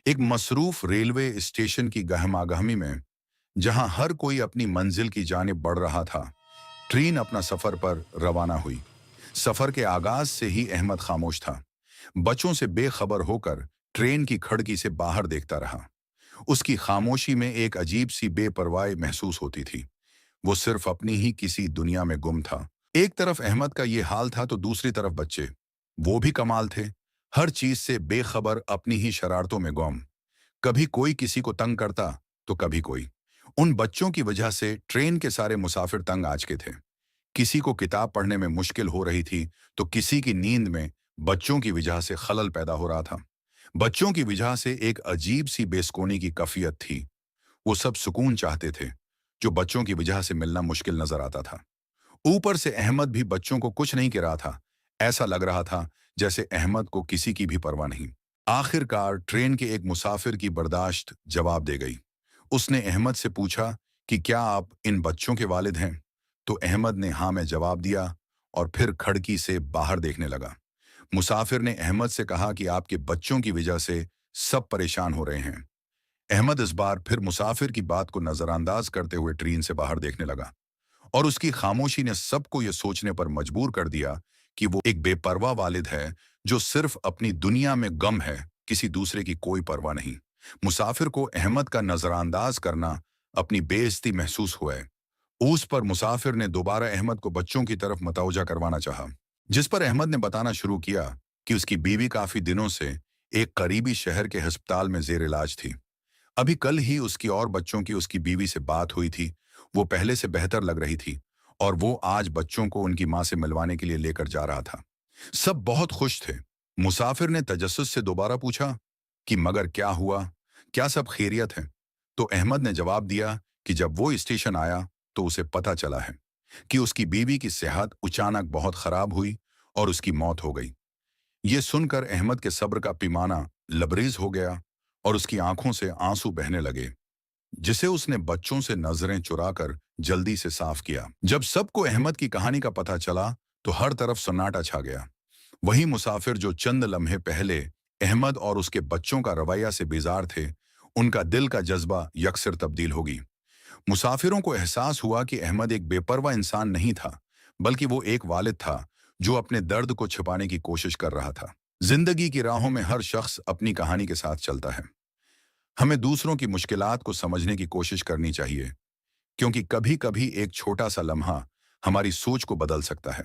एक मसरूफ railway station की गहमागहमी में, जहां हर कोई अपनी मंजिल की जानिब बढ़ रहा था, ट्रेन अपना सफर पर रवाना हुई। सफर के आगाज से ही अहमद खामोश था। बच्चों से बेखबर होकर ट्रेन की खिड़की से बाहर देखता रहा। उसकी खामोशी में एक अजीब सी बेपरवाही महसूस होती थी। वो सिर्फ अपनी ही किसी दुनिया में गुम था। एक तरफ अहमद का ये हाल था तो दूसरी तरफ बच्चे। वो भी कमाल थे। हर चीज से बेखबर, अपनी ही शरारतों में गुम। कभी कोई किसी को तंग करता तो कभी कोई। उन बच्चों की वजह से ट्रेन के सारे मुसाफिर तंग आज के थे। किसी को किताब पढ़ने में मुश्किल हो रही थी तो किसी की नींद में बच्चों की वजह से खलल पैदा हो रहा था। बच्चों की वजह से एक अजीब सी बेसुकूनी की कफियत थी। वो सब सुकून चाहते थे जो बच्चों की वजह से मिलना मुश्किल नजर आता था। ऊपर से अहमद भी बच्चों को कुछ नहीं कह रहा था। ऐसा लग रहा था जैसे अहमद को किसी की भी परवाह नहीं। आखिरकार ट्रेन के एक मुसाफिर की बर्दाश्त जवाब दे गई। उसने अहमद से पूछा कि क्या आप इन बच्चों के वालिद हैं? तो अहमद ने हाँ में जवाब दिया और फिर खिड़की से बाहर देखने लगा। मुसाफिर ने अहमद से कहा कि आपके बच्चों की वजह से सब परेशान हो रहे हैं। अहमद इस बार फिर मुसाफिर की बात को नजरअंदाज करते हुए ट्रेन से बाहर देखने लगा और उसकी खामोशी ने सबको यह सोचने पर मजबूर कर दिया कि वो एक बेपरवाह वालिद है जो सिर्फ अपनी दुनिया में गम है, किसी दूसरे की कोई परवाह नहीं। मुसाफिर को अहमद का नजरअंदाज करना अपनी बेइज्जती महसूस हुआ है। उस पर मुसाफिर ने दोबारा अहमद को बच्चों की तरफ मतवजा करवाना चाहा, जिस पर अहमद ने बताना शुरू किया कि उसकी बीवी काफी दिनों से एक करीबी शहर के अस्पताल में जेर इलाज थी। अभी कल ही उसकी और बच्चों की उसकी बीवी से बात हुई थी। वो पहले से बेहतर लग रही थी और वो आज बच्चों को उनकी मां से मिलवाने के लिए लेकर जा रहा था। सब बहुत खुश थे। मुसाफिर ने तजस्सुस से दोबारा पूछा कि मगर क्या हुआ, क्या सब खैरियत है? तो अहमद ने जवाब दिया कि जब वो स्टेशन आया तो उसे पता चला है कि उसकी बीवी की सेहत अचानक बहुत खराब हुई और उसकी मौत हो गई। ये सुनकर अहमद के सब्र का पैमाना लबरेज हो गया और उसकी आंखों से आंसू बहने लगे, जिसे उसने बच्चों से नजरें चुराकर जल्दी से साफ किया। जब सबको अहमद की कहानी का पता चला तो हर तरफ सन्नाटा छा गया। वही मुसाफिर जो चंद लम्हे पहले अहमद और उसके बच्चों का रवैया से बेजार थे, उनका दिल का जज्बा यकसर तब्दील होगी। मुसाफिरों को एहसास हुआ कि अहमद एक बेपरवाह इंसान नहीं था, बल्कि वो एक वालिद था जो अपने दर्द को छिपाने की कोशिश कर रहा था। जिंदगी की राहों में हर शख्स अपनी कहानी के साथ चलता है। हमें दूसरों की मुश्किलात को समझने की कोशिश करनी चाहिए, क्योंकि कभी कभी एक छोटा सा लम्हा हमारी सोच को बदल सकता है।